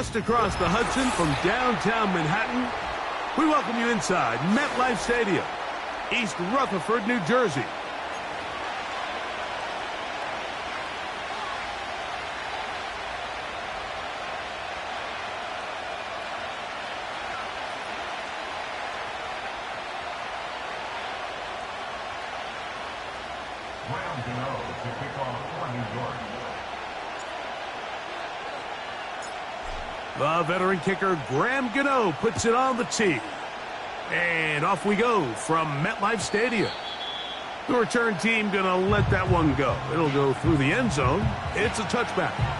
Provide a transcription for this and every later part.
just across the Hudson from downtown Manhattan. We welcome you inside MetLife Stadium, East Rutherford, New Jersey. The veteran kicker, Graham Gano, puts it on the tee. And off we go from MetLife Stadium. The return team going to let that one go. It'll go through the end zone. It's a touchback.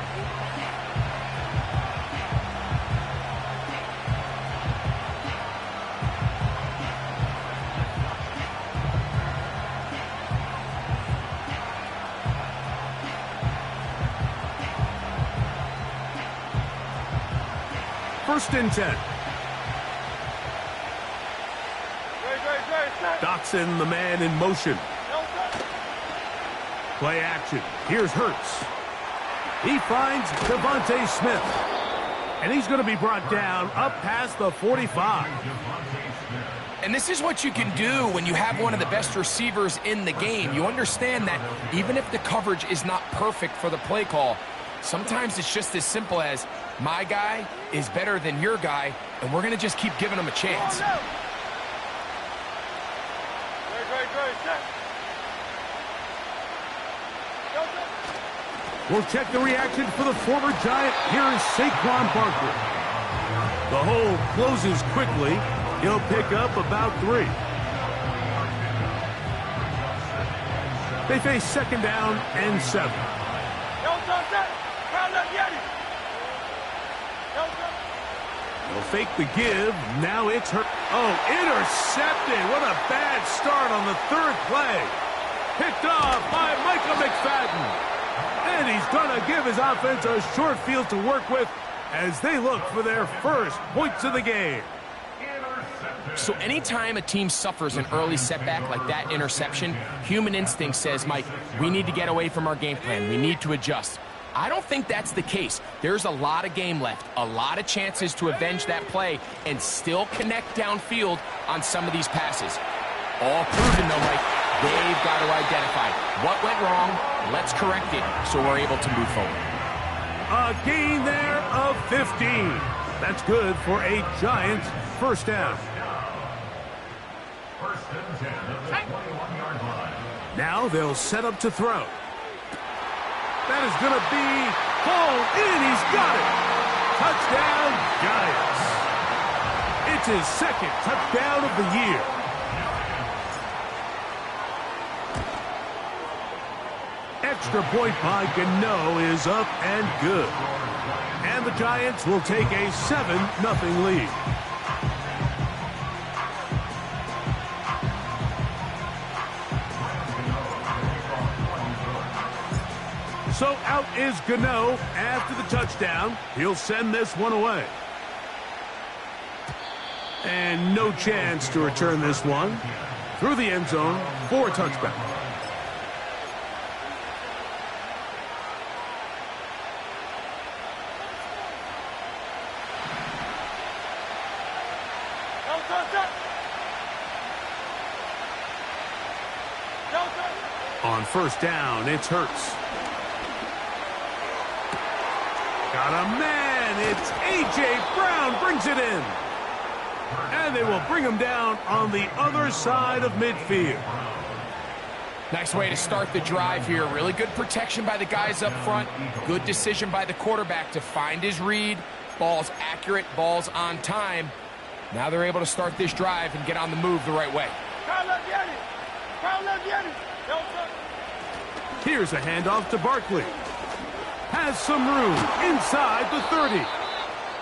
First and 10. Dotson, the man in motion. Play action. Here's Hurts. He finds Devontae Smith. And he's going to be brought down up past the 45. And this is what you can do when you have one of the best receivers in the game. You understand that even if the coverage is not perfect for the play call, sometimes it's just as simple as my guy is better than your guy, and we're going to just keep giving him a chance. We'll check the reaction for the former Giant. Here is Saquon Barkley. The hole closes quickly. He'll pick up about 3. They face second down and 7. They'll fake the give. Now it's her. Oh, intercepted. What a bad start on the 3rd play. Picked off by Michael McFadden. And he's going to give his offense a short field to work with as they look for their first points of the game. So anytime a team suffers an early setback like that interception, human instinct says, Mike, we need to get away from our game plan. We need to adjust. I don't think that's the case. There's a lot of game left, a lot of chances to avenge that play and still connect downfield on some of these passes. All proven, though, Mike, they've got to identify what went wrong, let's correct it so we're able to move forward. A gain there of 15. That's good for a Giants first down. Now they'll set up to throw. That is going to be hauled in. He's got it. Touchdown, Giants. It's his second touchdown of the year. Extra point by Gano is up and good. And the Giants will take a 7-0 lead. So out is Gano after the touchdown. He'll send this one away. And no chance to return this one. Through the end zone for a touchback. On first down, it's Hurts. Got a man. It's A.J. Brown brings it in. And they will bring him down on the other side of midfield. Nice way to start the drive here. Really good protection by the guys up front. Good decision by the quarterback to find his read. Ball's accurate, ball's on time. Now they're able to start this drive and get on the move the right way. Here's a handoff to Barkley. Has some room inside the 30.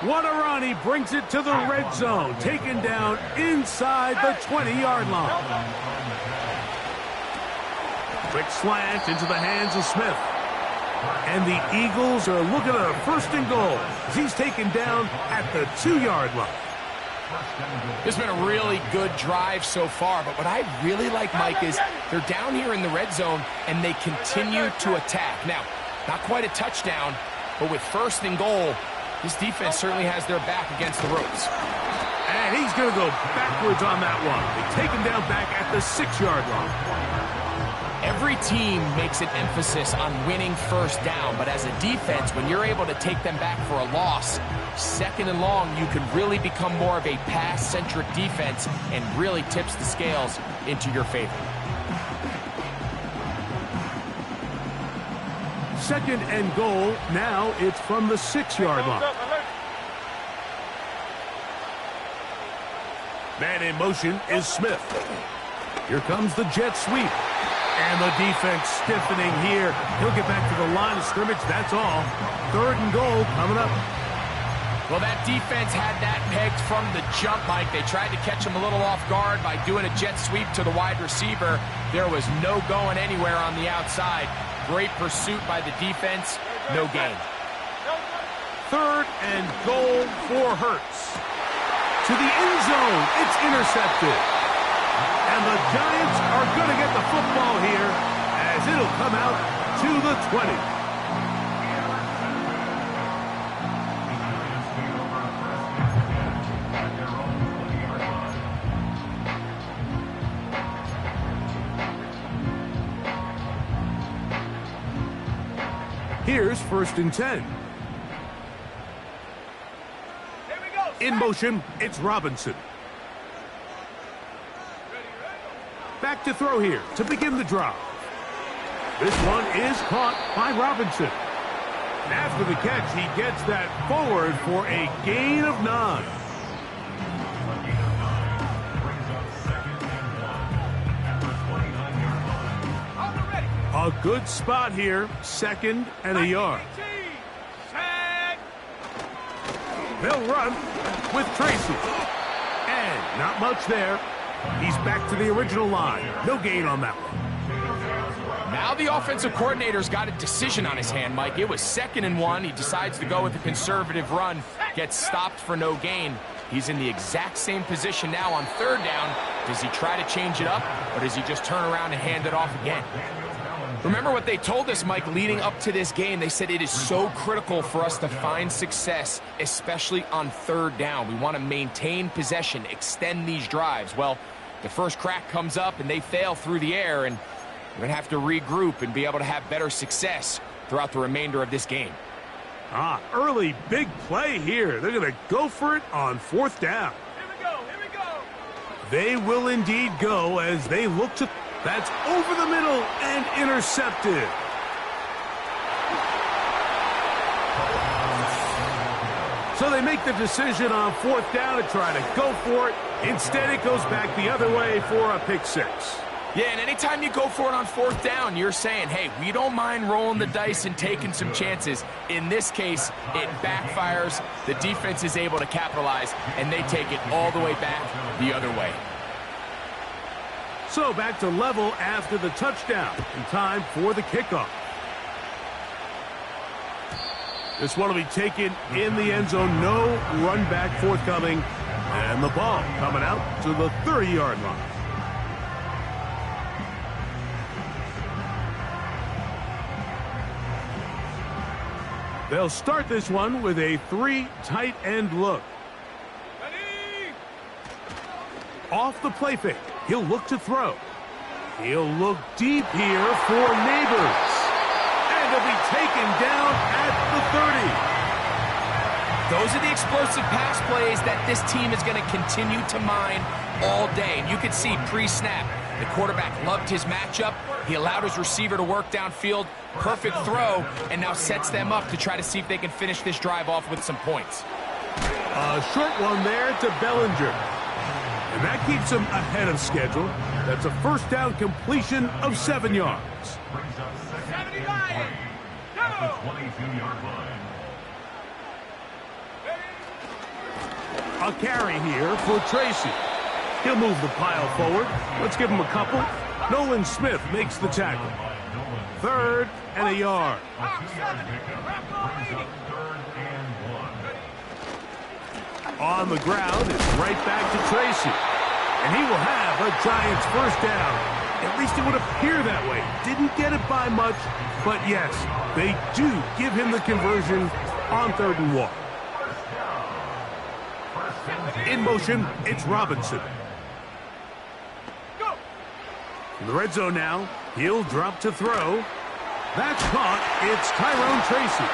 Wadarani brings it to the red zone. Taken down inside the 20-yard line. Quick slant into the hands of Smith. And the Eagles are looking at a 1st and goal as he's taken down at the 2-yard line. This has been a really good drive so far, but what I really like, Mike, is they're down here in the red zone and they continue to attack. Now, not quite a touchdown, but with 1st and goal, This defense certainly has their back against the ropes. And he's going to go backwards on that one. They take him down back at the 6-yard line. Every team makes an emphasis on winning first down, but as a defense, when you're able to take them back for a loss, 2nd and long, you can really become more of a pass-centric defense and really tips the scales into your favor. 2nd and goal. Now it's from the 6-yard line. Man in motion is Smith. Here comes the jet sweep. And the defense stiffening here. He'll get back to the line of scrimmage, that's all. 3rd and goal coming up. Well, that defense had that pegged from the jump, Mike. They tried to catch him a little off guard by doing a jet sweep to the wide receiver. There was no going anywhere on the outside. Great pursuit by the defense. No gain. 3rd and goal for Hurts. To the end zone. It's intercepted. And the Giants are going to get the football here as it'll come out to the 20. Here's 1st and 10. In motion, it's Robinson. Back to throw here to begin the drive. This one is caught by Robinson. And after the catch, he gets that forward for a gain of 9. A good spot here, 2nd and a yard. They'll run with Tracy. And not much there. He's back to the original line. No gain on that one. Now the offensive coordinator's got a decision on his hand, Mike. It was 2nd and 1. He decides to go with a conservative run. Gets stopped for no gain. He's in the exact same position now on 3rd down. Does he try to change it up, or does he just turn around and hand it off again? Remember what they told us, Mike, leading up to this game. They said it is so critical for us to find success, especially on 3rd down. We want to maintain possession, extend these drives. Well, the first crack comes up and they fail through the air, and we're going to have to regroup and be able to have better success throughout the remainder of this game. Early big play here. They're going to go for it on 4th down. Here we go. They will indeed go as they look to... That's over the middle and intercepted. So they make the decision on 4th down to try to go for it. Instead, it goes back the other way for a pick 6. Yeah, and anytime you go for it on 4th down, you're saying, hey, we don't mind rolling the dice and taking some chances. In this case, it backfires. The defense is able to capitalize, and they take it all the way back the other way. So back to level after the touchdown. In time for the kickoff. This one will be taken in the end zone. No run back forthcoming. And the ball coming out to the 30-yard line. They'll start this one with a 3 tight end look. Ready? Off the play fake. He'll look to throw. He'll look deep here for Neighbors. And he'll be taken down at the 30. Those are the explosive pass plays that this team is going to continue to mine all day. And you could see pre-snap, the quarterback loved his matchup. He allowed his receiver to work downfield. Perfect throw, and now sets them up to try to see if they can finish this drive off with some points. A short one there to Bellinger. And that keeps him ahead of schedule. That's a first down completion of 7 yards. 79. Go. A carry here for Tracy. He'll move the pile forward. Let's give him a couple. Nolan Smith makes the tackle. 3rd and a yard. On the ground, it's right back to Tracy. And he will have a Giants first down. At least it would appear that way. Didn't get it by much, but yes, they do give him the conversion on 3rd and 1. In motion, it's Robinson. Go. In the red zone now, he'll drop to throw. That's caught. It's Tyrone Tracy.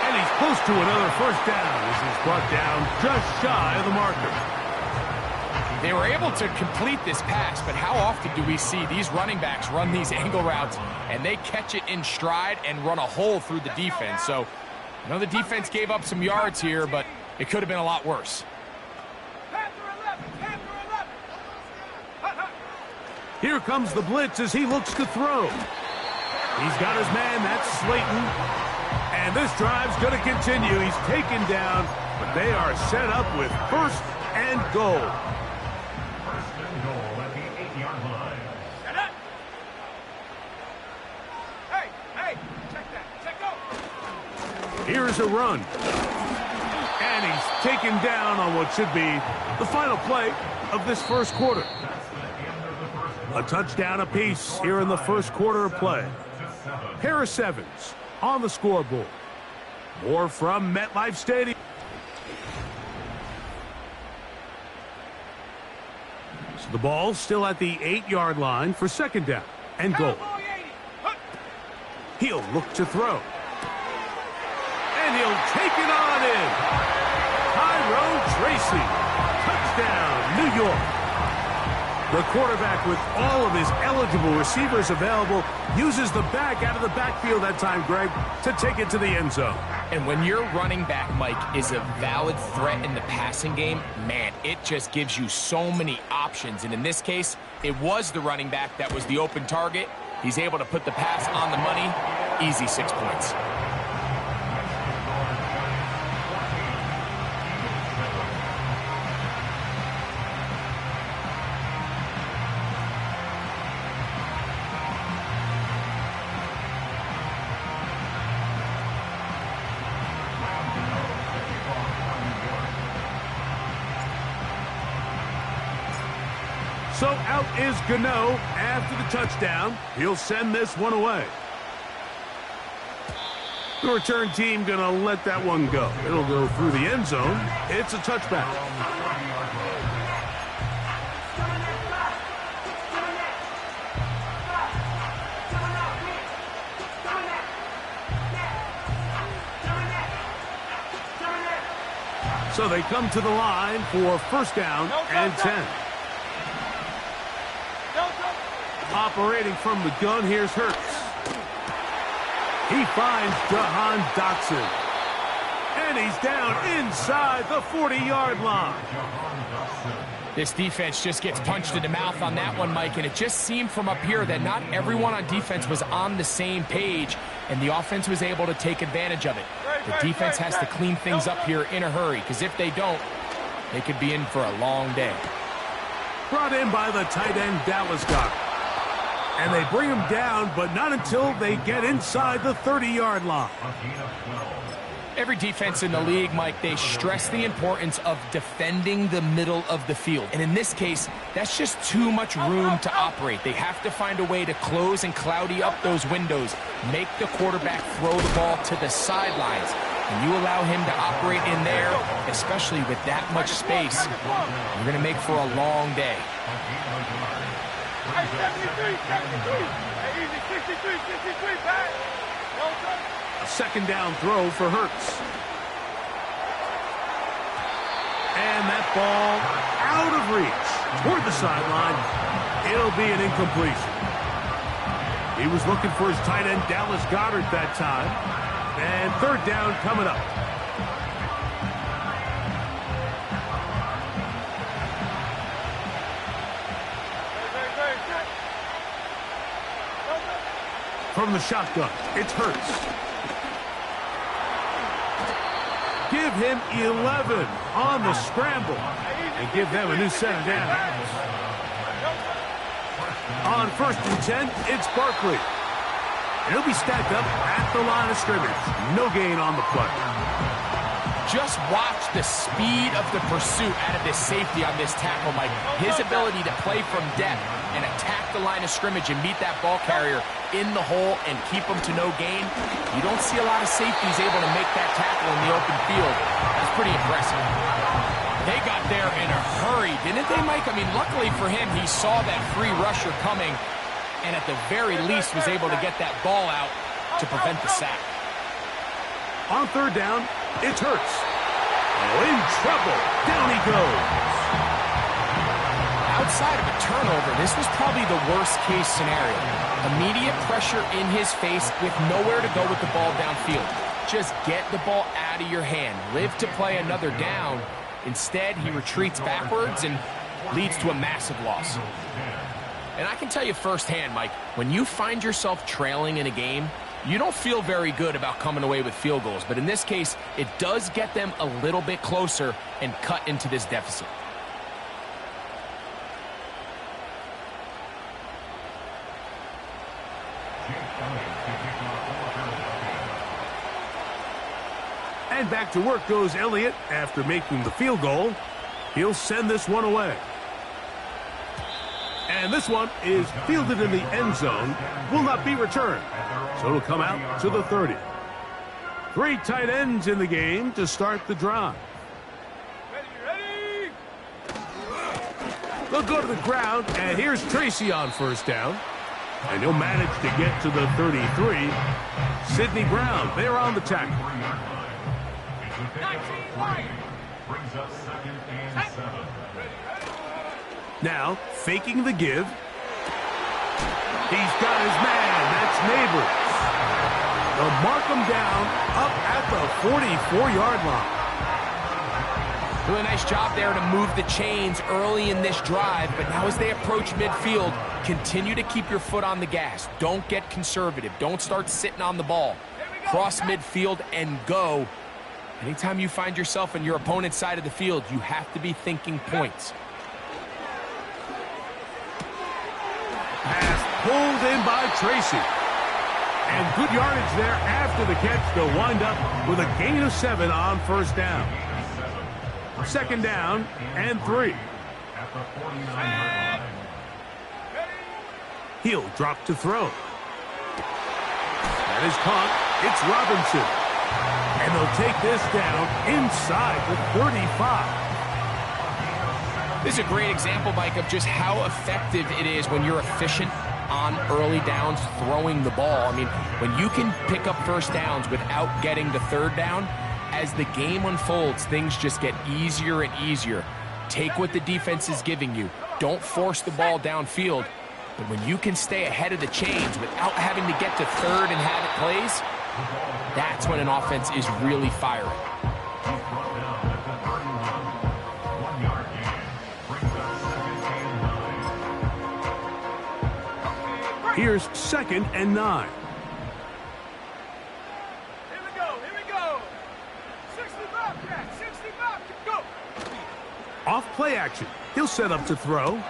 And he's close to another first down as he's brought down just shy of the marker. They were able to complete this pass, but how often do we see these running backs run these angle routes and they catch it in stride and run a hole through the defense? So, I know the defense gave up some yards here, but it could have been a lot worse. Here comes the blitz as he looks to throw. He's got his man, that's Slayton. And this drive's going to continue. He's taken down, but they are set up with first and goal. First and goal at the 8-yard line. Hey, check that. Check go. Here's a run. And he's taken down on what should be the final play of this first quarter. A touchdown apiece here in the first quarter of play. Harris Evans on the scoreboard. More from MetLife Stadium. So the ball still at the 8-yard line for second down and goal. He'll look to throw. And he'll take it on in. Tyrone Tracy. Touchdown, New York. The quarterback, with all of his eligible receivers available, uses the back out of the backfield that time, Greg, to take it to the end zone. And when your running back, Mike, is a valid threat in the passing game, man, it just gives you so many options. And in this case, it was the running back that was the open target. He's able to put the pass on the money. Easy 6 points. So out is Gano after the touchdown. He'll send this one away. The return team going to let that one go. It'll go through the end zone. It's a touchback. So they come to the line for first down and 10. Operating from the gun, here's Hurts. He finds Jahan Dotson. And he's down inside the 40-yard line. This defense just gets punched in the mouth on that one, Mike, and it just seemed from up here that not everyone on defense was on the same page, and the offense was able to take advantage of it. The defense has to clean things up here in a hurry, because if they don't, they could be in for a long day. Brought in by the tight end, Dallas Goedert. And they bring him down, but not until they get inside the 30-yard line. Every defense in the league, Mike, they stress the importance of defending the middle of the field. And in this case, that's just too much room to operate. They have to find a way to close and cloudy up those windows, make the quarterback throw the ball to the sidelines. And you allow him to operate in there, especially with that much space, you're going to make for a long day. Hey, 73, hey, easy, 63, pass. Well done. A second down throw for Hurts. And that ball out of reach toward the sideline. It'll be an incompletion. He was looking for his tight end, Dallas Goedert, that time. And third down coming up. From the shotgun, it's Hurts. Give him 11 on the scramble and give them a new set of downs. On first and 10, it's Barkley. And he'll be stacked up at the line of scrimmage. No gain on the play. Just watch the speed of the pursuit out of this safety on this tackle, Mike. His ability to play from depth and attack the line of scrimmage and meet that ball carrier in the hole and keep him to no gain. You don't see a lot of safeties able to make that tackle in the open field. That's pretty impressive. They got there in a hurry, didn't they, Mike? I mean, luckily for him, he saw that free rusher coming and at the very least was able to get that ball out to prevent the sack. On third down, it's Hurts. Oh, in trouble. Down he goes. Outside of a turnover, this was probably the worst-case scenario. Immediate pressure in his face with nowhere to go with the ball downfield. Just get the ball out of your hand. Live to play another down. Instead, he retreats backwards and leads to a massive loss. And I can tell you firsthand, Mike, when you find yourself trailing in a game, you don't feel very good about coming away with field goals. But in this case, it does get them a little bit closer and cut into this deficit. And back to work goes Elliott after making the field goal. He'll send this one away. And this one is fielded in the end zone, will not be returned. So it'll come out to the 30. 3 tight ends in the game to start the drive. Ready! They'll go to the ground, and here's Tracy on first down. And he'll manage to get to the 33. Sidney Brown, they're on the tackle. 19 wide. Brings up 2nd and 7. Now, faking the give. He's got his man. That's Neighbors. They'll mark him down up at the 44-yard line. Doing a nice job there to move the chains early in this drive, but now as they approach midfield, continue to keep your foot on the gas. Don't get conservative. Don't start sitting on the ball. Cross midfield and go. Anytime you find yourself on your opponent's side of the field, you have to be thinking points. Pass pulled in by Tracy. And good yardage there after the catch. They'll wind up with a gain of 7 on first down. 2nd down and 3. At the 49-yard line. He'll drop to throw. That is caught. It's Robinson. And they'll take this down inside the 35. This is a great example, Mike, of just how effective it is when you're efficient on early downs throwing the ball. I mean, when you can pick up first downs without getting the 3rd down, as the game unfolds, things just get easier and easier. Take what the defense is giving you. Don't force the ball downfield. But when you can stay ahead of the chains without having to get to 3rd and have it plays, that's when an offense is really firing. Here's 2nd and 9. Here we go. 65, Jack, 65, go. Off play action. He'll set up to throw.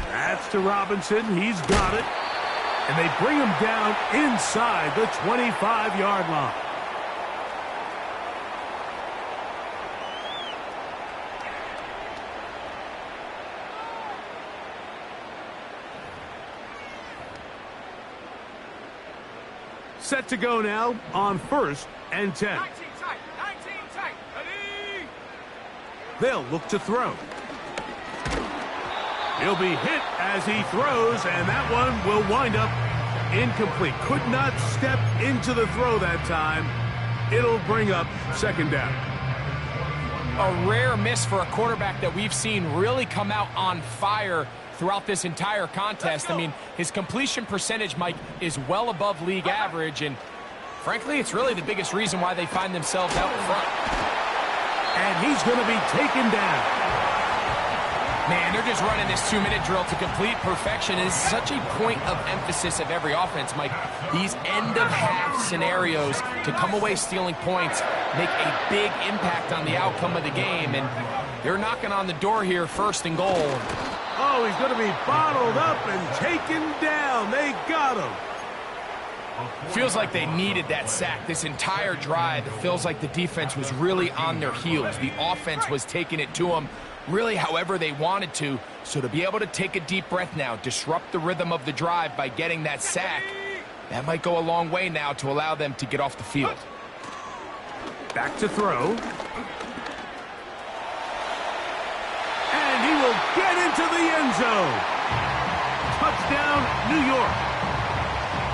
That's to Robinson. He's got it. And they bring him down inside the 25-yard line. Set to go now on 1st and 10. 19 tight. Ready? They'll look to throw. He'll be hit as he throws, and that one will wind up incomplete. Could not step into the throw that time. It'll bring up 2nd down. A rare miss for a quarterback that we've seen really come out on fire throughout this entire contest. I mean, his completion percentage, Mike, is well above league average, and frankly, it's really the biggest reason why they find themselves out in front. And he's going to be taken down. Man, they're just running this 2-minute drill to complete perfection. It's such a point of emphasis of every offense, Mike. These end-of-half scenarios to come away stealing points make a big impact on the outcome of the game, and they're knocking on the door here, 1st and goal. Oh, he's going to be bottled up and taken down. They got him. Feels like they needed that sack this entire drive. It feels like the defense was really on their heels. The offense was taking it to them really however they wanted to. So to be able to take a deep breath now, disrupt the rhythm of the drive by getting that sack, that might go a long way now to allow them to get off the field. Back to throw. into the end zone. Touchdown, New York.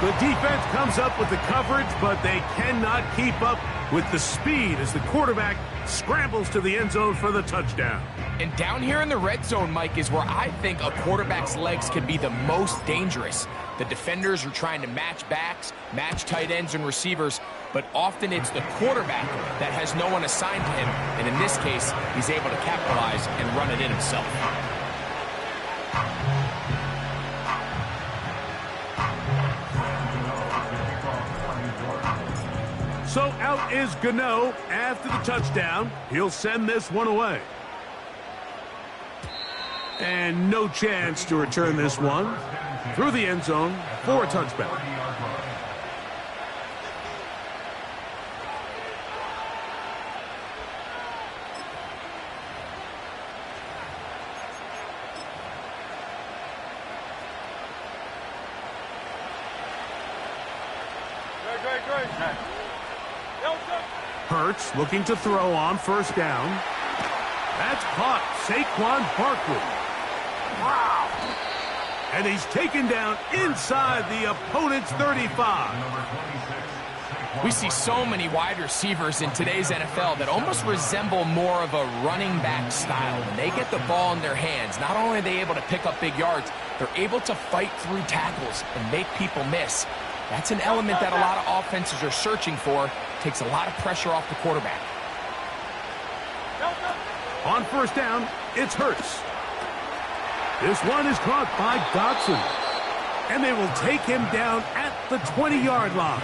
The defense comes up with the coverage, but they cannot keep up with the speed as the quarterback scrambles to the end zone for the touchdown. And down here in the red zone, Mike, is where I think a quarterback's legs can be the most dangerous. The defenders are trying to match backs, match tight ends and receivers, but often it's the quarterback that has no one assigned to him, and in this case, he's able to capitalize and run it in himself. So out is Gano after the touchdown. He'll send this one away. And no chance to return this one through the end zone for a touchback. Hurts looking to throw on first down. That's caught. Saquon Barkley. Wow. And he's taken down inside the opponent's 35. We see so many wide receivers in today's NFL that almost resemble more of a running back style. When they get the ball in their hands, not only are they able to pick up big yards, they're able to fight through tackles and make people miss. That's an element that a lot of offenses are searching for. Takes a lot of pressure off the quarterback. On first down, it's Hurts. This one is caught by Dotson. And they will take him down at the 20-yard line.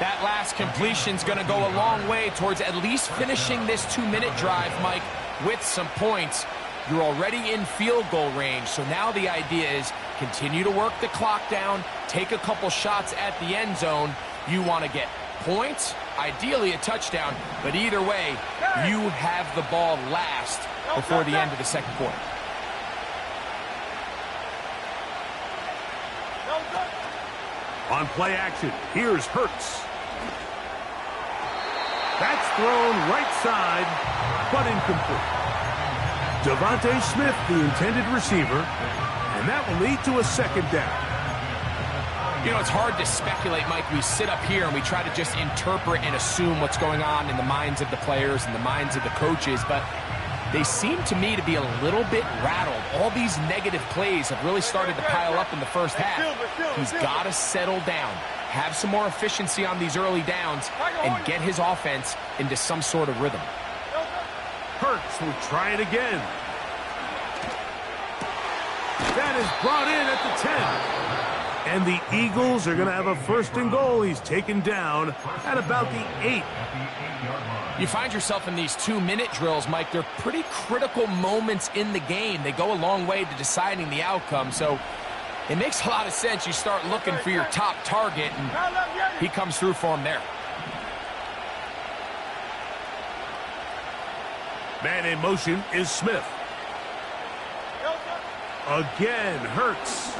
That last completion's going to go a long way towards at least finishing this 2-minute drive, Mike, with some points. You're already in field goal range, so now the idea is continue to work the clock down, take a couple shots at the end zone. You want to get points, ideally a touchdown, but either way, you have the ball last before the end of the second quarter. On play action, here's Hurts. That's thrown right side, but incomplete. Devontae Smith, the intended receiver, and that will lead to a second down. You know, it's hard to speculate, Mike. We sit up here and we try to just interpret and assume what's going on in the minds of the players and the minds of the coaches, but they seem to me to be a little bit rattled. All these negative plays have really started to pile up in the first half. He's got to settle down, have some more efficiency on these early downs, and get his offense into some sort of rhythm. Hurts will try it again. That is brought in at the 10. And the Eagles are going to have a first and goal. He's taken down at about the 8. You find yourself in these 2-minute drills, Mike. They're pretty critical moments in the game. They go a long way to deciding the outcome. So it makes a lot of sense. You start looking for your top target, and he comes through for him there. Man in motion is Smith. Again, Hurts.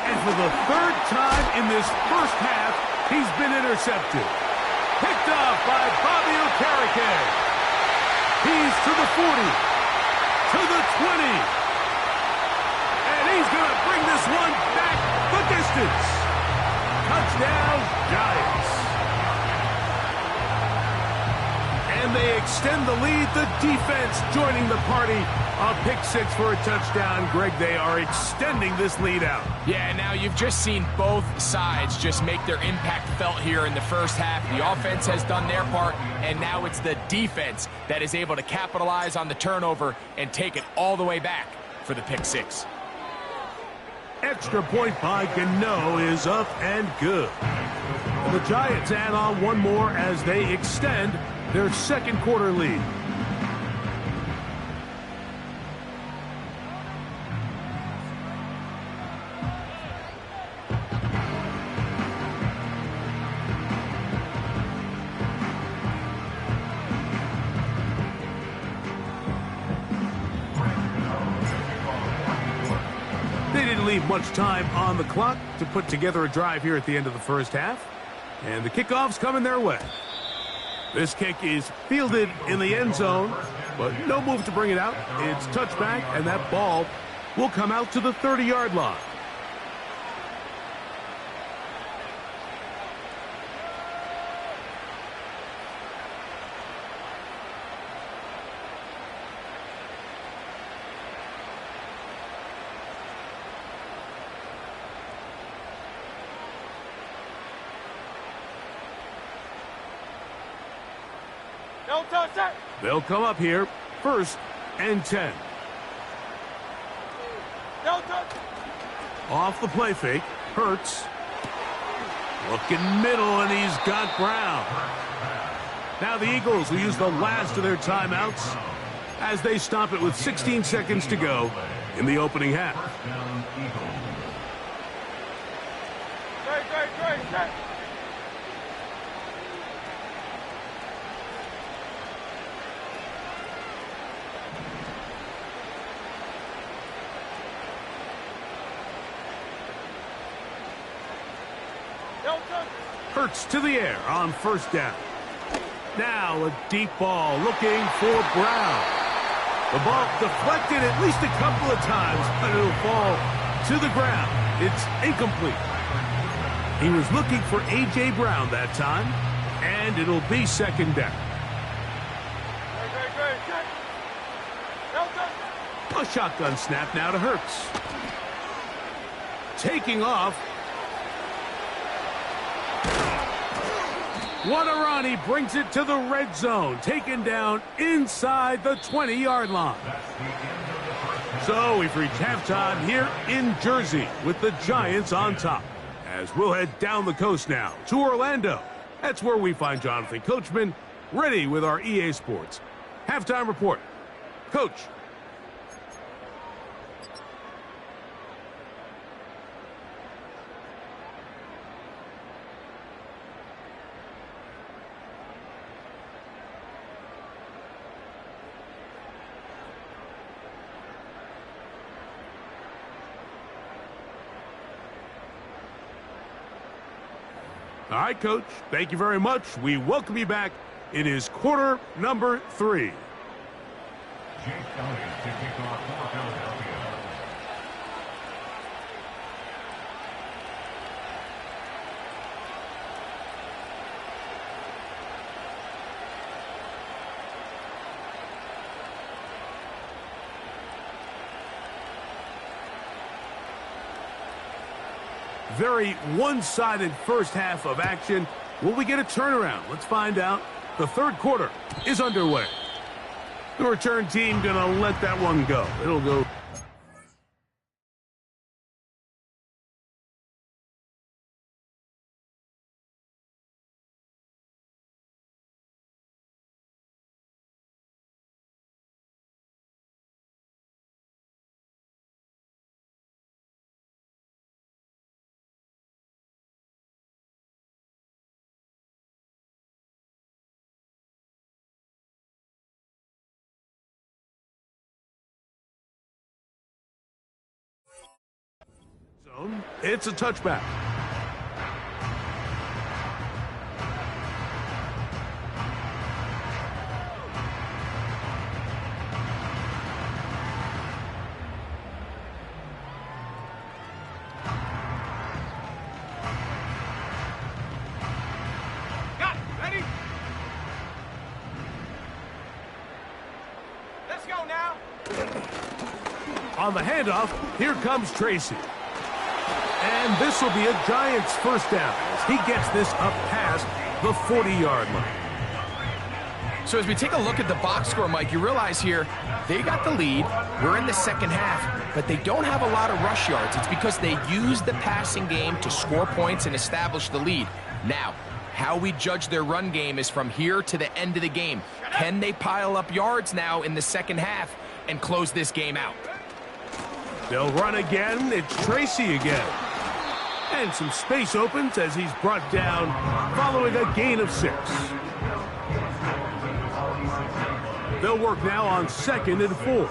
And for the third time in this first half, he's been intercepted. Picked off by Bobby Okereke. He's to the 40, to the 20. And he's going to bring this one back the distance. Touchdown, Giants. And they extend the lead. The defense joining the party. A pick six for a touchdown. Greg, they are extending this lead out. Yeah, now you've just seen both sides just make their impact felt here in the first half. The offense has done their part, and now it's the defense that is able to capitalize on the turnover and take it all the way back for the pick six. Extra point by Gano is up and good. The Giants add on one more as they extend their second quarter lead. They didn't leave much time on the clock to put together a drive here at the end of the first half. And the kickoff's coming their way. This kick is fielded in the end zone. but no move to bring it out. It's touchback, and that ball will come out to the 30-yard line. Don't touch that. They'll come up here, 1st and 10. Don't touch. Off the play fake, Hurts. Looking middle, and he's got Brown. Now the Eagles will use the last of their timeouts as they stop it with 16 seconds to go in the opening half. Great, set. Hurts to the air on 1st down. Now a deep ball looking for Brown. The ball deflected at least a couple of times, but it'll fall to the ground. It's incomplete. He was looking for A.J. Brown that time, and it'll be 2nd down. A shotgun snap now to Hurts. Taking off. What a run. He brings it to the red zone. Taken down inside the 20-yard line. So we've reached halftime here in Jersey with the Giants on top. As we'll head down the coast now to Orlando. That's where we find Jonathan Coachman ready with our EA Sports halftime report. Coach. All right, Coach. Thank you very much. We welcome you back. It is quarter number 3. Jake Elliott to kick off for Philadelphia. Very one-sided first half of action. Will we get a turnaround? Let's find out. The 3rd quarter is underway. The return team gonna let that one go. It'll go. It's a touchback. Got it. Ready? Let's go now. On the handoff, here comes Tracy. And this will be a Giants 1st down as he gets this up past the 40-yard line. So as we take a look at the box score, Mike, you realize here they got the lead. We're in the 2nd half, but they don't have a lot of rush yards. It's because they use the passing game to score points and establish the lead. Now, how we judge their run game is from here to the end of the game. Can they pile up yards now in the 2nd half and close this game out? They'll run again. It's Tracy again. And some space opens as he's brought down following a gain of 6. They'll work now on 2nd and 4. Brings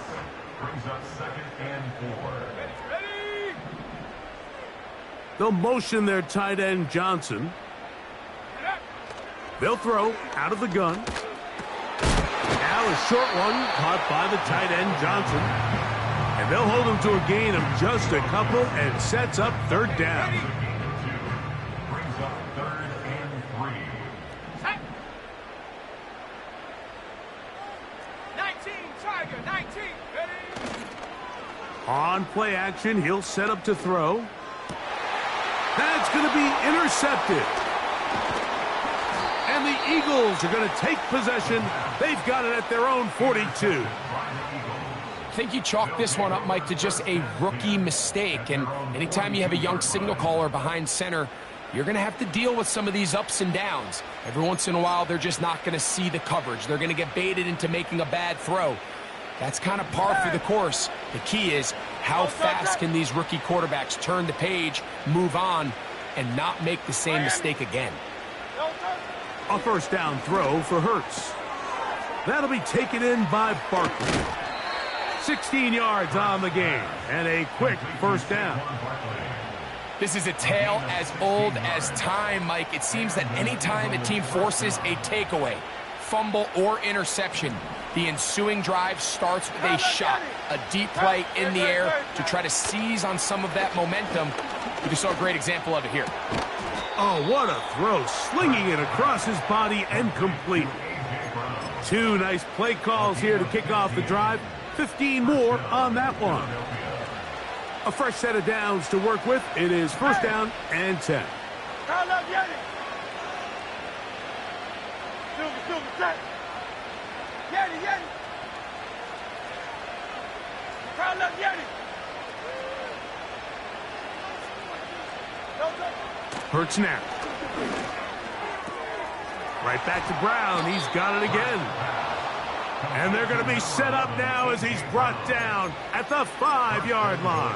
up 2nd and 4. Ready? They'll motion their tight end Johnson. They'll throw out of the gun. Now a short one caught by the tight end, Johnson. And they'll hold him to a gain of just a couple and sets up third down. Brings up 3rd and 3. 19, Tiger, 19. Ready? On play action, he'll set up to throw. That's going to be intercepted. And the Eagles are going to take possession. They've got it at their own 42. I think you chalk this one up, Mike, to just a rookie mistake. And anytime you have a young signal caller behind center, you're going to have to deal with some of these ups and downs. Every once in a while, they're just not going to see the coverage. They're going to get baited into making a bad throw. That's kind of par for the course. The key is how fast can these rookie quarterbacks turn the page, move on, and not make the same mistake again. A first down throw for Hurts. That'll be taken in by Barkley. 16 yards on the game, and a quick first down. This is a tale as old as time, Mike. It seems that anytime a team forces a takeaway, fumble, or interception, the ensuing drive starts with a shot, a deep play in the air to try to seize on some of that momentum. We just saw a great example of it here. Oh, what a throw, slinging it across his body and complete. Two nice play calls here to kick off the drive. 15 more on that one. A fresh set of downs to work with. It is first down and 10. Call up Yeti. Silver, set. Yeti. Call up Yeti. Hurts now. Right back to Brown. He's got it again. And they're going to be set up now as he's brought down at the 5-yard line.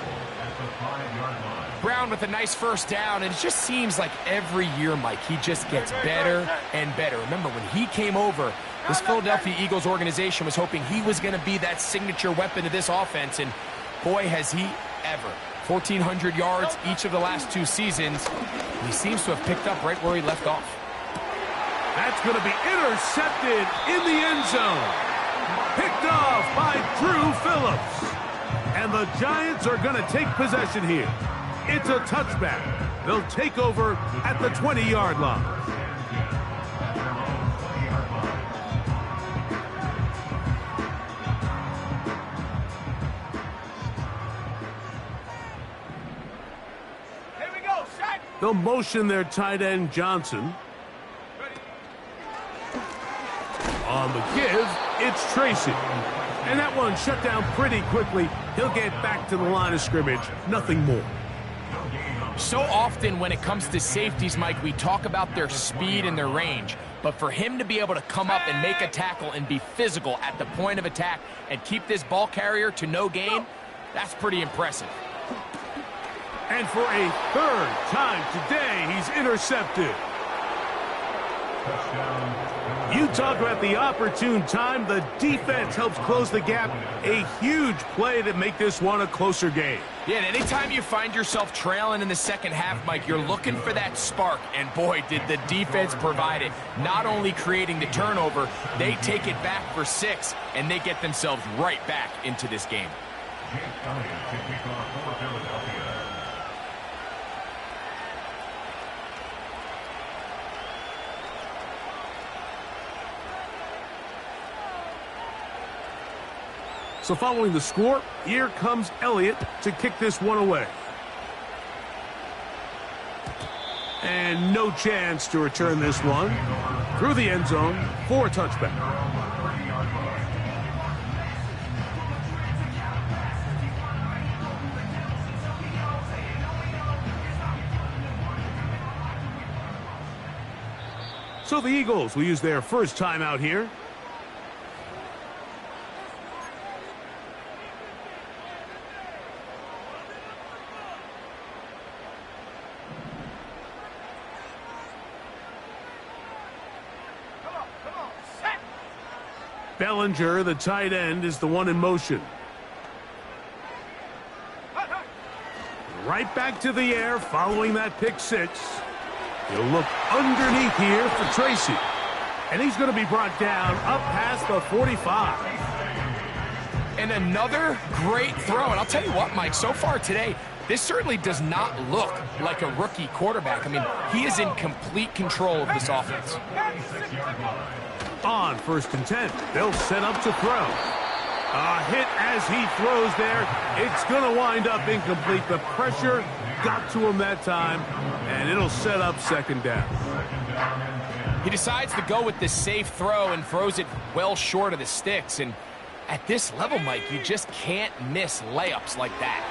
Brown with a nice first down, and it just seems like every year, Mike, he just gets better and better. Remember, when he came over, this Philadelphia Eagles organization was hoping he was going to be that signature weapon of this offense, and boy, has he ever. 1,400 yards each of the last 2 seasons. He seems to have picked up right where he left off. That's going to be intercepted in the end zone. Picked off by Drew Phillips. And the Giants are going to take possession here. It's a touchback. They'll take over at the 20-yard line. Here we go, set. They'll motion their tight end, Johnson. On the give, it's Tracy. And that one shut down pretty quickly. He'll get back to the line of scrimmage. Nothing more. So often when it comes to safeties, Mike, we talk about their speed and their range. But for him to be able to come up and make a tackle and be physical at the point of attack and keep this ball carrier to no gain, that's pretty impressive. And for a third time today, he's intercepted. You talk about the opportune time. The defense helps close the gap. A huge play to make this one a closer game. Yeah, and anytime you find yourself trailing in the second half, Mike, you're looking for that spark. And boy, did the defense provide it. Not only creating the turnover, they take it back for 6, and they get themselves right back into this game. So following the score, here comes Elliott to kick this one away. And no chance to return this one through the end zone for a touchback. So the Eagles will use their first timeout here. Bellinger, the tight end, is the one in motion. Right back to the air following that pick 6. He'll look underneath here for Tracy. And he's going to be brought down up past the 45. And another great throw. And I'll tell you what, Mike, so far today, this certainly does not look like a rookie quarterback. I mean, he is in complete control of this offense. On 1st and 10, they'll set up to throw. A hit as he throws there. It's going to wind up incomplete. The pressure got to him that time, and it'll set up 2nd down. He decides to go with the safe throw and throws it well short of the sticks. And at this level, Mike, you just can't miss layups like that.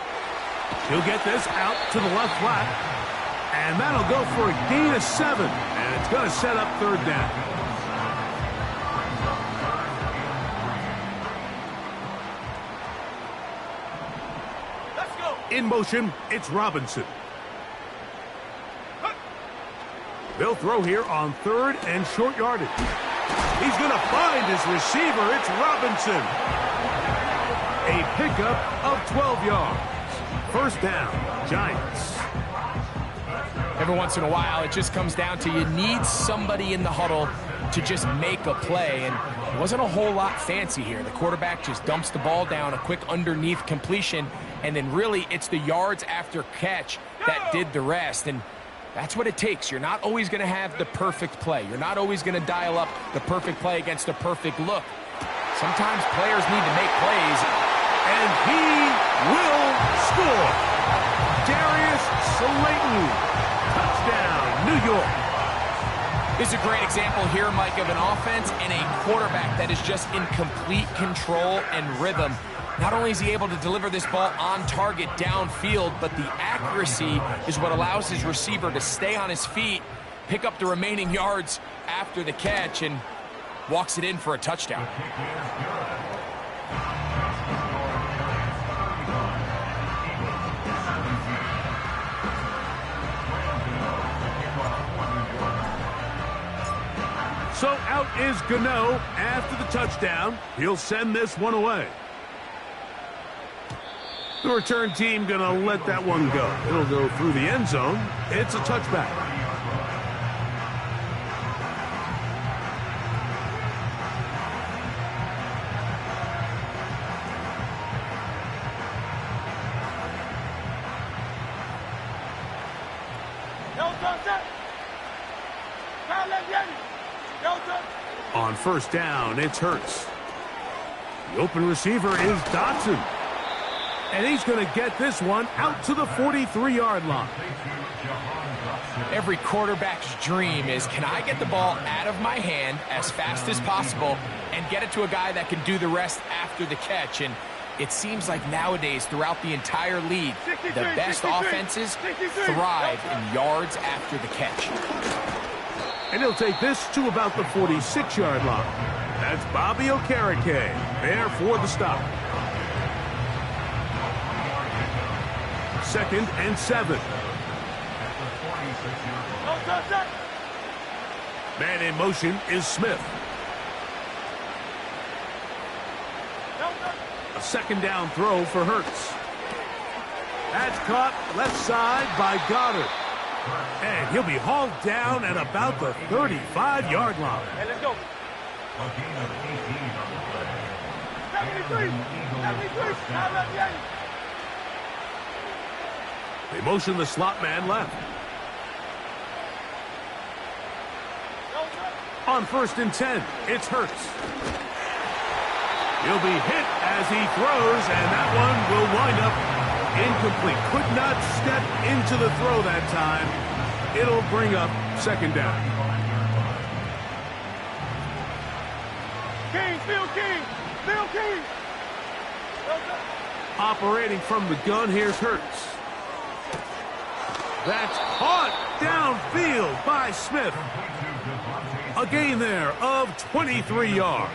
He'll get this out to the left flat, and that'll go for a gain of 7, and it's going to set up 3rd down. Let's go. In motion, it's Robinson. They'll throw here on 3rd and short yardage. He's going to find his receiver. It's Robinson. A pickup of 12 yards. 1st down, Giants. Every once in a while, it just comes down to you need somebody in the huddle to just make a play. And it wasn't a whole lot fancy here. The quarterback just dumps the ball down, a quick underneath completion, and then really it's the yards after catch that did the rest. And that's what it takes. You're not always going to have the perfect play. You're not always going to dial up the perfect play against a perfect look. Sometimes players need to make plays. And he will score. Darius Slayton. Touchdown, New York. This is a great example here, Mike, of an offense and a quarterback that is just in complete control and rhythm. Not only is he able to deliver this ball on target downfield, but the accuracy is what allows his receiver to stay on his feet, pick up the remaining yards after the catch, and walks it in for a touchdown. So out is Gano after the touchdown. He'll send this one away. The return team going to let that one go. It'll go through the end zone. It's a touchback. On 1st down, it's Hurts. The open receiver is Dotson. And he's going to get this one out to the 43-yard line. Every quarterback's dream is, can I get the ball out of my hand as fast as possible and get it to a guy that can do the rest after the catch? And it seems like nowadays, throughout the entire league, the best offenses thrive in yards after the catch. And he'll take this to about the 46-yard line. That's Bobby Okereke there for the stop. 2nd and 7. Man in motion is Smith. A 2nd down throw for Hurts. That's caught left side by Goddard. And he'll be hauled down at about the 35-yard line. Hey, let's go. 73. They motion the slot man left. On 1st and 10, it's Hurts. He'll be hit as he throws, and that one will wind up incomplete. Could not step into the throw that time. It'll bring up 2nd down. King, Phil King. Operating from the gun, here's Hurts. That's caught downfield by Smith. A gain there of 23 yards.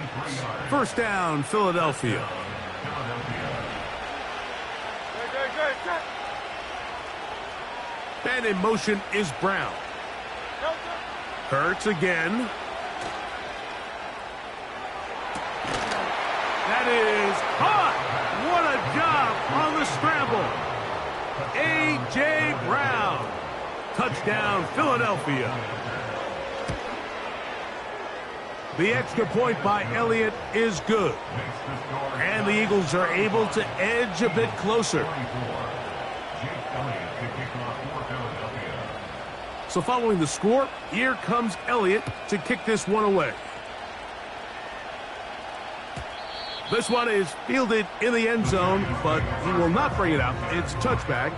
1st down, Philadelphia. And in motion is Brown. Hurts again. That is caught. What a job on the scramble. A.J. Brown. Touchdown, Philadelphia. The extra point by Elliott is good. And the Eagles are able to edge a bit closer. So following the score, here comes Elliott to kick this one away. This one is fielded in the end zone, but he will not bring it out. It's touchback,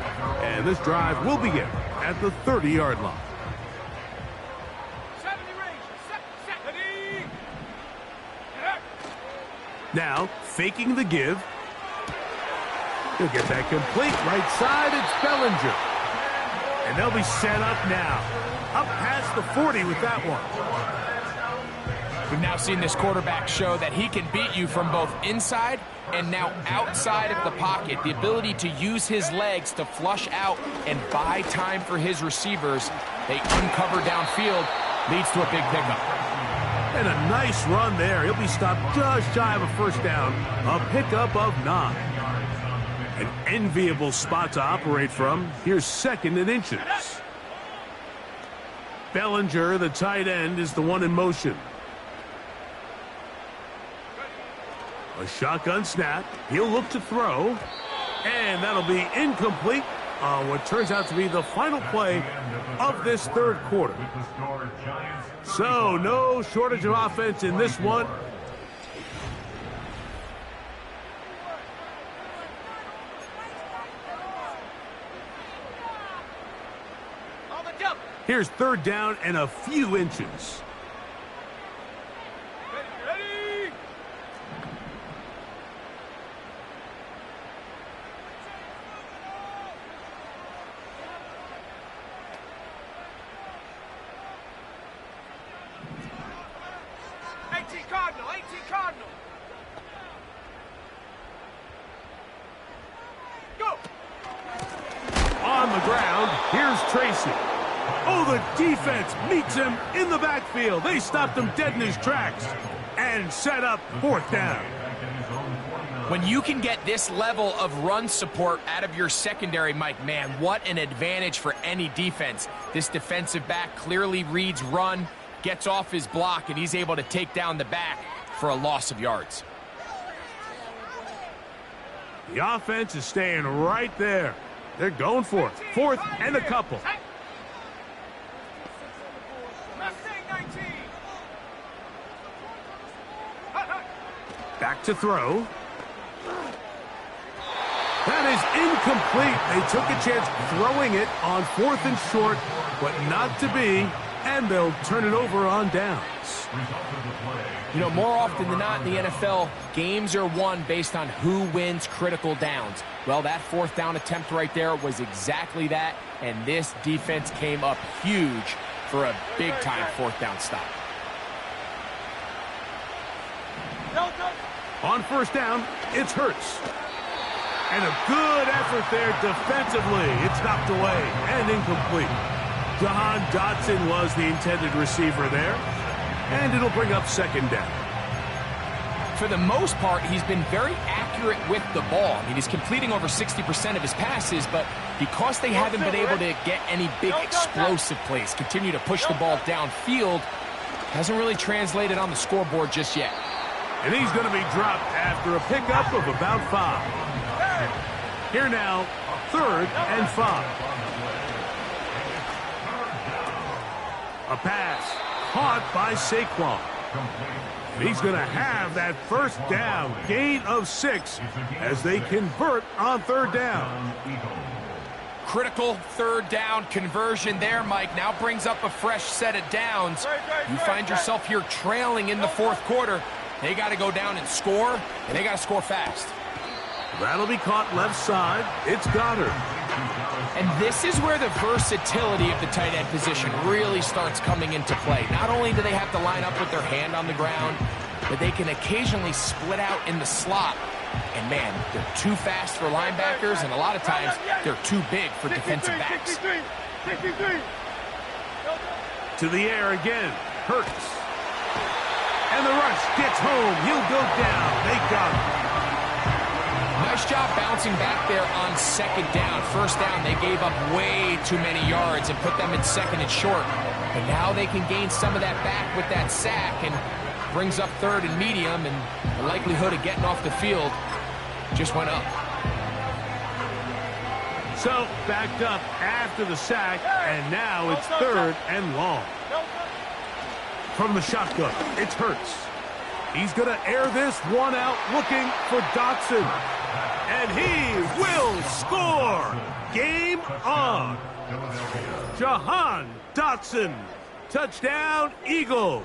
and this drive will begin at the 30-yard line. Now, faking the give. He'll get that complete. Right side, it's Bellinger. And they'll be set up now. Up past the 40 with that one. We've now seen this quarterback show that he can beat you from both inside and now outside of the pocket. The ability to use his legs to flush out and buy time for his receivers. They uncover downfield, leads to a big pickup. And a nice run there. He'll be stopped just shy of a first down. A pickup of 9. An enviable spot to operate from. Here's 2nd and inches. Bellinger, the tight end, is the one in motion. A shotgun snap. He'll look to throw. And that'll be incomplete on what turns out to be the final play of this third quarter. So, no shortage of offense in this one. Here's 3rd down and a few inches. Ready. 18 Cardinal, 18 Cardinal. Go. On the ground, here's Tracy. Oh, the defense meets him in the backfield. They stopped him dead in his tracks and set up 4th down. When you can get this level of run support out of your secondary, Mike, man, what an advantage for any defense. This defensive back clearly reads run, gets off his block, and he's able to take down the back for a loss of yards. The offense is staying right there. They're going for it. 4th and a couple. Back to throw. That is incomplete. They took a chance throwing it on 4th and short, but not to be, and they'll turn it over on downs. You know, more often than not in the NFL, games are won based on who wins critical downs. Well, that 4th down attempt right there was exactly that, and this defense came up huge for a big-time 4th down stop. On 1st down, it's Hurts. And a good effort there defensively. It's knocked away and incomplete. Jahan Dotson was the intended receiver there. And it'll bring up 2nd down. For the most part, he's been very accurate with the ball. I mean, he's completing over 60% of his passes, but because they haven't been able to get any big explosive plays, continue to push the ball downfield, hasn't really translated on the scoreboard just yet. And he's going to be dropped after a pickup of about 5. Here now, 3rd and 5. A pass caught by Saquon. He's going to have that 1st down, gain of 6, as they convert on 3rd down. Critical 3rd down conversion there, Mike. Now brings up a fresh set of downs. You find yourself here trailing in the 4th quarter. They got to go down and score, and they got to score fast. That'll be caught left side. It's Goddard. And this is where the versatility of the tight end position really starts coming into play. Not only do they have to line up with their hand on the ground, but they can occasionally split out in the slot. And, man, they're too fast for linebackers, and a lot of times they're too big for defensive backs. To the air again. Hurts. And the rush gets home. He'll go down. They got him. Nice job bouncing back there on 2nd down. 1st down, they gave up way too many yards and put them in 2nd and short. But now they can gain some of that back with that sack, and brings up third and medium, and the likelihood of getting off the field just went up. So, backed up after the sack, and now it's third and long. From the shotgun, it's Hurts. He's going to air this one out, looking for Dotson. And he will score! Game on! Jahan Dotson. Touchdown, Eagles.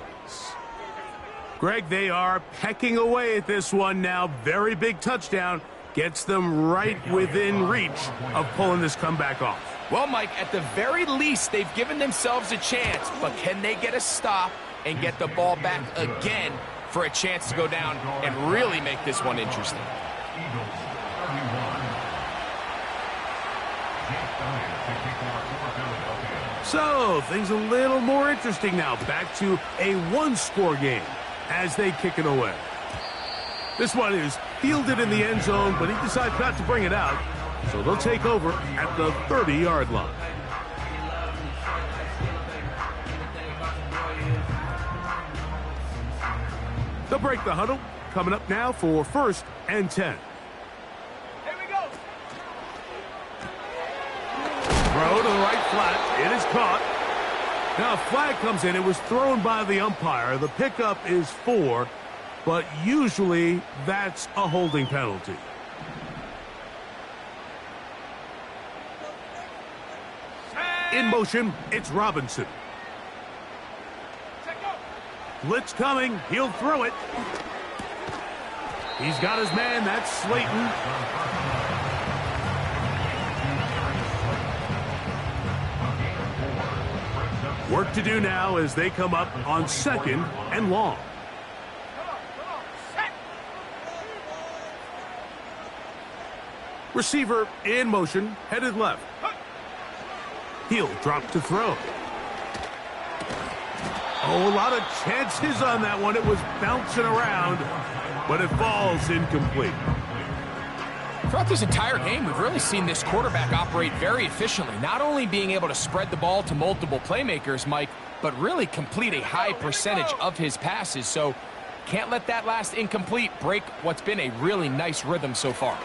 Greg, they are pecking away at this one now. Very big touchdown. Gets them right within reach of pulling this comeback off. Well, Mike, at the very least, they've given themselves a chance. But can they get a stop and get the ball back again for a chance to go down and really make this one interesting? So, things a little more interesting now. Back to a one-score game as they kick it away. This one is fielded in the end zone, but he decides not to bring it out. So they'll take over at the 30-yard line. They'll break the huddle. Coming up now for 1st and 10. Here we go. Throw to the right flat. It is caught. Now a flag comes in. It was thrown by the umpire. The pickup is 4, but usually that's a holding penalty. In motion, it's Robinson. Blitz coming. He'll throw it. He's got his man. That's Slayton. Work to do now as they come up on 2nd and long. Receiver in motion, headed left. He'll drop to throw. Oh, a lot of chances on that one. It was bouncing around, but it falls incomplete. Throughout this entire game, we've really seen this quarterback operate very efficiently, not only being able to spread the ball to multiple playmakers, Mike, but really complete a high percentage of his passes. So can't let that last incomplete break what's been a really nice rhythm so far.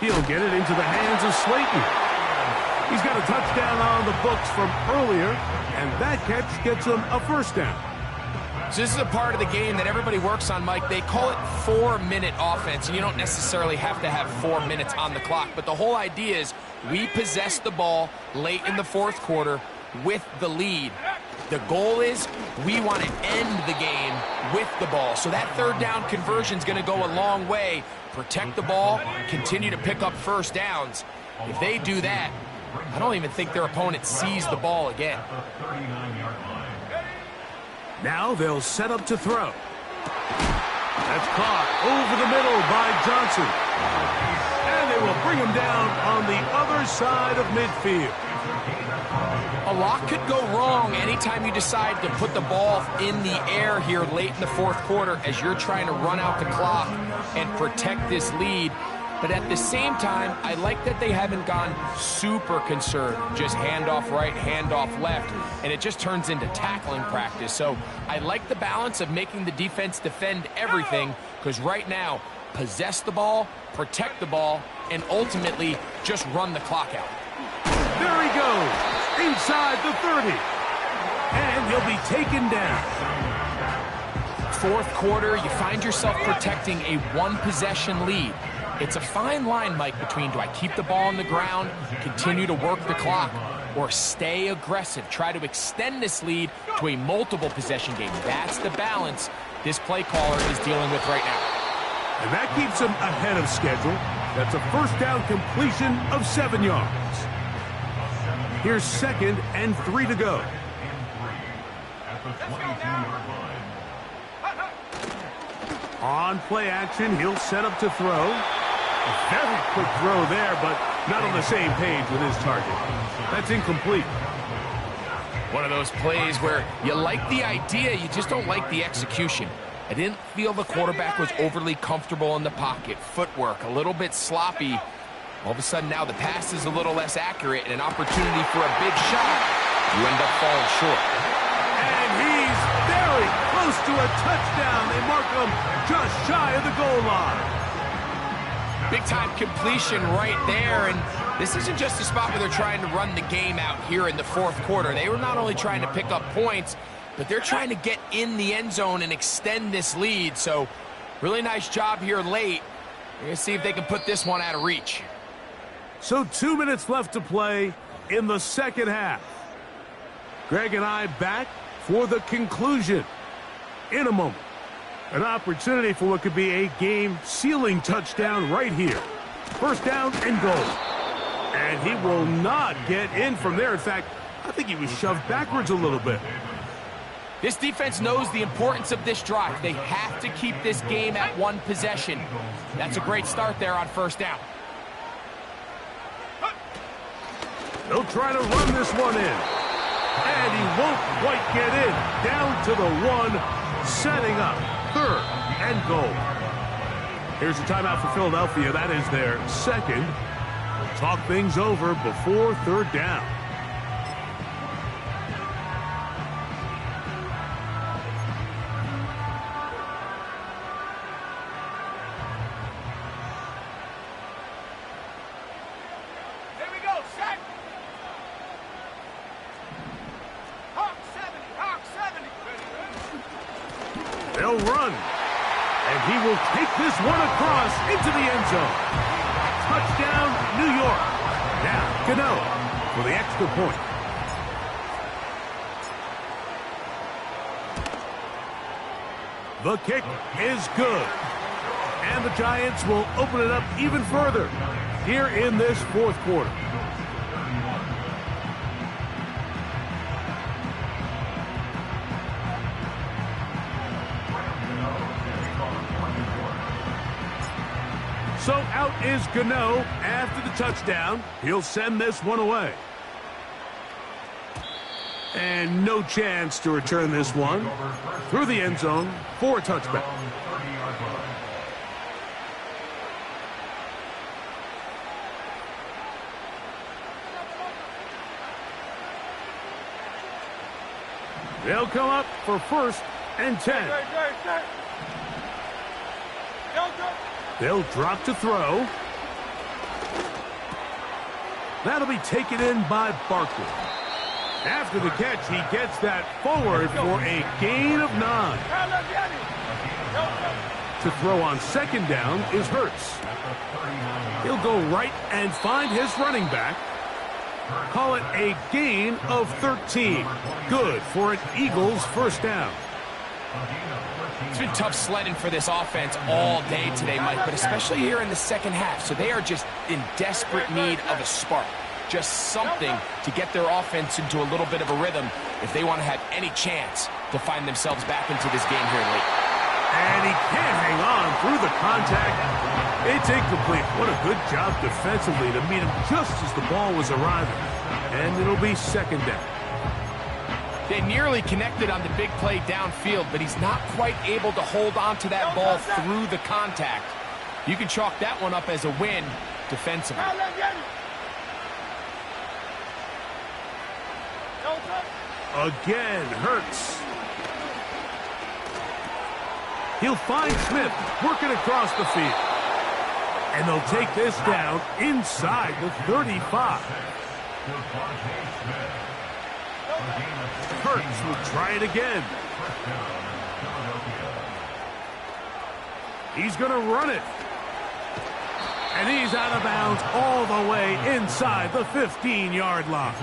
He'll get it into the hands of Slayton. He's got a touchdown on the books from earlier, and that catch gets him a 1st down. So this is a part of the game that everybody works on, Mike. They call it 4-minute offense, and you don't necessarily have to have 4 minutes on the clock. But the whole idea is we possess the ball late in the 4th quarter with the lead. The goal is we want to end the game with the ball. So that 3rd down conversion is going to go a long way. Protect the ball, continue to pick up 1st downs. If they do that, I don't even think their opponent sees the ball again. Now they'll set up to throw. That's caught over the middle by Johnson. And they will bring him down on the other side of midfield. A lot could go wrong anytime you decide to put the ball in the air here late in the 4th quarter as you're trying to run out the clock and protect this lead. But at the same time, I like that they haven't gone super conserved. Just handoff right, handoff left, and it just turns into tackling practice. So I like the balance of making the defense defend everything, because right now, possess the ball, protect the ball, and ultimately just run the clock out. There he goes, inside the 30. And he'll be taken down. 4th quarter, you find yourself protecting a 1-possession lead. It's a fine line, Mike, between do I keep the ball on the ground, continue to work the clock, or stay aggressive, try to extend this lead to a multiple possession game. That's the balance this play caller is dealing with right now. And that keeps him ahead of schedule. That's a 1st down completion of 7 yards. Here's 2nd and 3 to go. On play action, he'll set up to throw. A very quick throw there, but not on the same page with his target. That's incomplete. One of those plays where you like the idea, you just don't like the execution. I didn't feel the quarterback was overly comfortable in the pocket. Footwork, a little bit sloppy. All of a sudden now the pass is a little less accurate and an opportunity for a big shot. You end up falling short. And close to a touchdown. They mark him just shy of the goal line. Big-time completion right there, and this isn't just a spot where they're trying to run the game out here in the fourth quarter. They were not only trying to pick up points, but they're trying to get in the end zone and extend this lead. So, really nice job here late. We're going to see if they can put this one out of reach. So 2 minutes left to play in the second half. Greg and I back for the conclusion in a moment. An opportunity for what could be a game-sealing touchdown right here. First down and goal. And he will not get in from there. In fact, I think he was shoved backwards a little bit. This defense knows the importance of this drive. They have to keep this game at one possession. That's a great start there on first down. They'll try to run this one in. And he won't quite get in. Down to the one, setting up third and goal. Here's a timeout for Philadelphia. That is their second. We'll talk things over before third down. Here we go, set. Hawk 70. They'll run. And he will take this one across into the end zone. Touchdown, New York. Now, Gano for the extra point. The kick is good. And the Giants will open it up even further here in this fourth quarter. So out is Gano after the touchdown. He'll send this one away. And no chance to return this one through the end zone for a touchback. They'll come up for first and 10. They'll drop to throw. That'll be taken in by Barkley. After the catch, he gets that forward for a gain of 9. To throw on second down is Hurts. He'll go right and find his running back. Call it a gain of 13. Good for an Eagles first down. It's been tough sledding for this offense all day today, Mike, but especially here in the second half. So they are just in desperate need of a spark. Just something to get their offense into a little bit of a rhythm if they want to have any chance to find themselves back into this game here late. And he can't hang on through the contact. It's incomplete. What a good job defensively to meet him just as the ball was arriving. And it'll be second down. They nearly connected on the big play downfield, but he's not quite able to hold on to that ball through the contact. You can chalk that one up as a win defensively. Again, Hurts. He'll find Smith working across the field. And they'll take this down inside the 35. Hurts will try it again. He's going to run it. And he's out of bounds all the way inside the 15-yard line.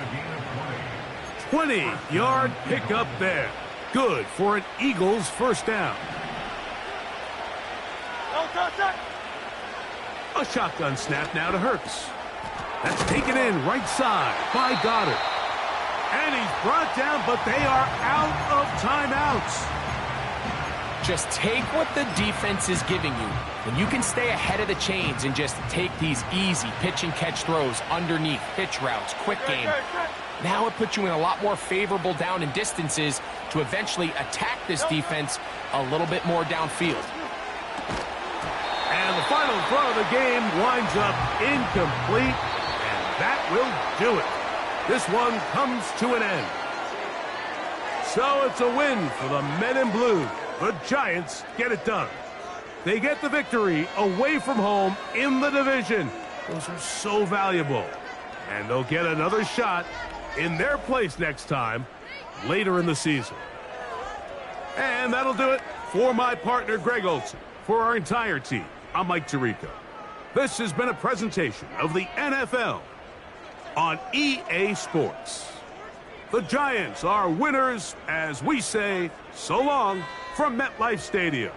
20-yard pickup there. Good for an Eagles first down. A shotgun snap now to Hurts. That's taken in right side by Goddard. And he's brought down, but they are out of timeouts. Just take what the defense is giving you. When you can stay ahead of the chains and just take these easy pitch and catch throws underneath, pitch routes, quick game, now it puts you in a lot more favorable down and distances to eventually attack this defense a little bit more downfield. And the final throw of the game winds up incomplete, and that will do it. This one comes to an end. So it's a win for the men in blue. The Giants get it done. They get the victory away from home in the division. Those are so valuable. And they'll get another shot in their place next time later in the season. And that'll do it for my partner, Greg Olson. For our entire team, I'm Mike Tirico. This has been a presentation of the NFL on EA Sports. The Giants are winners as we say so long from MetLife Stadium.